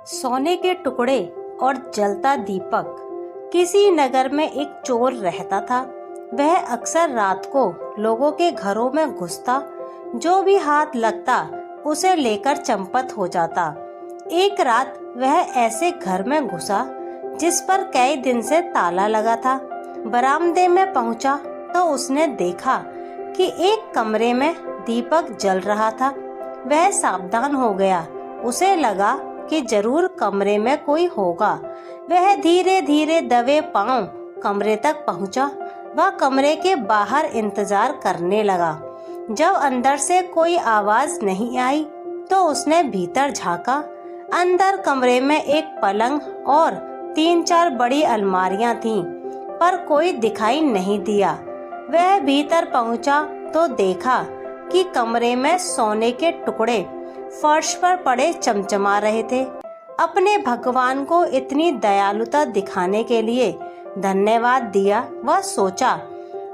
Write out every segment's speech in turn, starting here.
सोने के टुकड़े और जलता दीपक। किसी नगर में एक चोर रहता था। वह अक्सर रात को लोगों के घरों में घुसता, जो भी हाथ लगता उसे लेकर चंपत हो जाता। एक रात वह ऐसे घर में घुसा जिस पर कई दिन से ताला लगा था। बरामदे में पहुंचा तो उसने देखा कि एक कमरे में दीपक जल रहा था। वह सावधान हो गया। उसे लगा कि जरूर कमरे में कोई होगा। वह धीरे धीरे दबे पांव कमरे तक पहुंचा। वह कमरे के बाहर इंतजार करने लगा। जब अंदर से कोई आवाज नहीं आई तो उसने भीतर झांका। अंदर कमरे में एक पलंग और 3-4 बड़ी अलमारियां थीं, पर कोई दिखाई नहीं दिया। वह भीतर पहुंचा तो देखा कि कमरे में सोने के टुकड़े फर्श पर पड़े चमचमा रहे थे। अपने भगवान को इतनी दयालुता दिखाने के लिए धन्यवाद दिया। वह सोचा,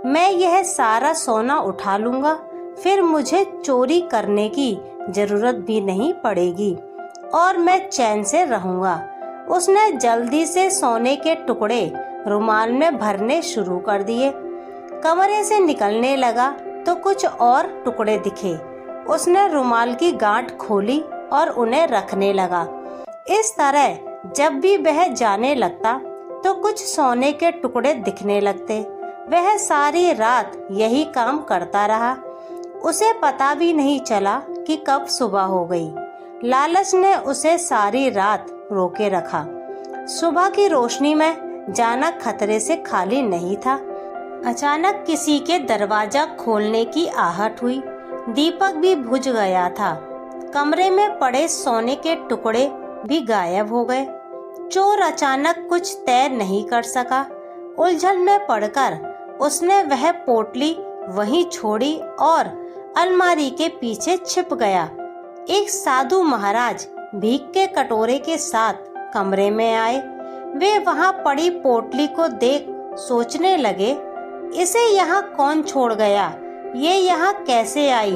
मैं यह सारा सोना उठा लूंगा, फिर मुझे चोरी करने की जरूरत भी नहीं पड़ेगी और मैं चैन से रहूंगा। उसने जल्दी से सोने के टुकड़े रुमाल में भरने शुरू कर दिए। कमरे से निकलने लगा तो कुछ और टुकड़े दिखे। उसने रुमाल की गांठ खोली और उन्हें रखने लगा। इस तरह जब भी वह जाने लगता तो कुछ सोने के टुकड़े दिखने लगते। वह सारी रात यही काम करता रहा। उसे पता भी नहीं चला कि कब सुबह हो गई। लालच ने उसे सारी रात रोके रखा। सुबह की रोशनी में जाना खतरे से खाली नहीं था। अचानक किसी के दरवाजा खोलने की आहट हुई। दीपक भी बुझ गया था। कमरे में पड़े सोने के टुकड़े भी गायब हो गए। चोर अचानक कुछ तय नहीं कर सका। उलझन में पड़कर उसने वह पोटली वहीं छोड़ी और अलमारी के पीछे छिप गया। एक साधु महाराज भीख के कटोरे के साथ कमरे में आए। वे वहां पड़ी पोटली को देख सोचने लगे, इसे यहाँ कौन छोड़ गया, ये यहाँ कैसे आई।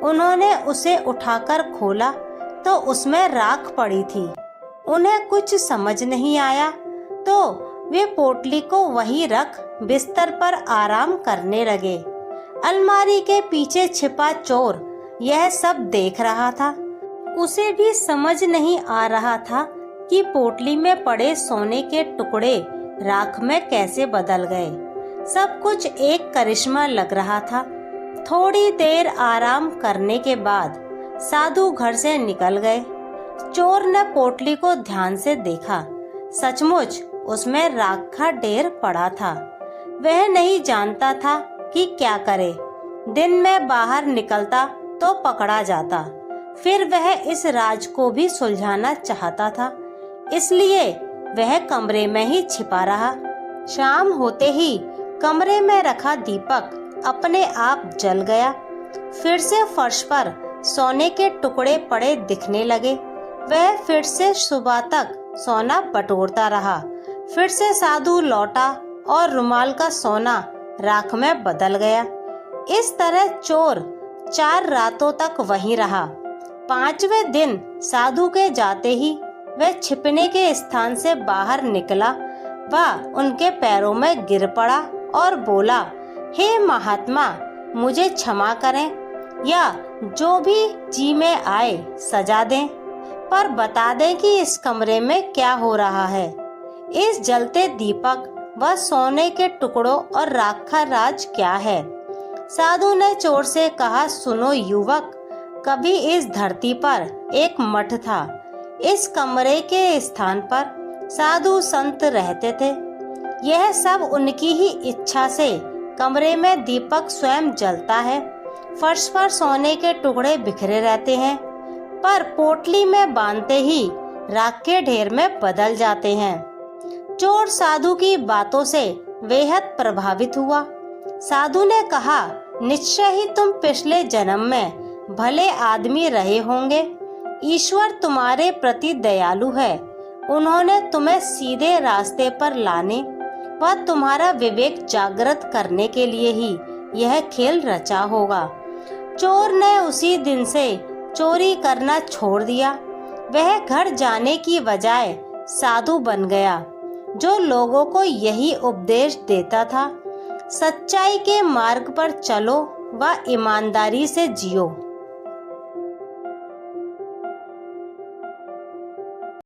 उन्होंने उसे उठाकर खोला तो उसमें राख पड़ी थी। उन्हें कुछ समझ नहीं आया तो वे पोटली को वहीं रख बिस्तर पर आराम करने लगे। अलमारी के पीछे छिपा चोर यह सब देख रहा था। उसे भी समझ नहीं आ रहा था कि पोटली में पड़े सोने के टुकड़े राख में कैसे बदल गए। सब कुछ एक करिश्मा लग रहा था। थोड़ी देर आराम करने के बाद साधु घर से निकल गए। चोर ने पोटली को ध्यान से देखा। सचमुच उसमें राख का ढेर पड़ा था। वह नहीं जानता था कि क्या करे। दिन में बाहर निकलता तो पकड़ा जाता। फिर वह इस राज को भी सुलझाना चाहता था, इसलिए वह कमरे में ही छिपा रहा। शाम होते ही कमरे में रखा दीपक अपने आप जल गया। फिर से फर्श पर सोने के टुकड़े पड़े दिखने लगे। वह फिर से सुबह तक सोना बटोरता रहा। फिर से साधु लौटा और रुमाल का सोना राख में बदल गया। इस तरह चोर 4 रातों तक वहीं रहा। 5वें दिन साधु के जाते ही वह छिपने के स्थान से बाहर निकला। वह उनके पैरों में गिर पड़ा और बोला, हे महात्मा, मुझे क्षमा करें या जो भी जी में आए सजा दें, पर बता दें कि इस कमरे में क्या हो रहा है। इस जलते दीपक व सोने के टुकड़ों और राख का राज क्या है। साधु ने चोर से कहा, सुनो युवक, कभी इस धरती पर एक मठ था। इस कमरे के स्थान पर साधु संत रहते थे। यह सब उनकी ही इच्छा से कमरे में दीपक स्वयं जलता है। फर्श पर सोने के टुकड़े बिखरे रहते हैं, पर पोटली में बांधते ही राख के ढेर में बदल जाते हैं। चोर साधु की बातों से बेहद प्रभावित हुआ। साधु ने कहा, निश्चय ही तुम पिछले जन्म में भले आदमी रहे होंगे। ईश्वर तुम्हारे प्रति दयालु है। उन्होंने तुम्हें सीधे रास्ते पर लाने व तुम्हारा विवेक जागृत करने के लिए ही यह खेल रचा होगा। चोर ने उसी दिन से चोरी करना छोड़ दिया। वह घर जाने की बजाय साधु बन गया, जो लोगों को यही उपदेश देता था, सच्चाई के मार्ग पर चलो व ईमानदारी से जियो।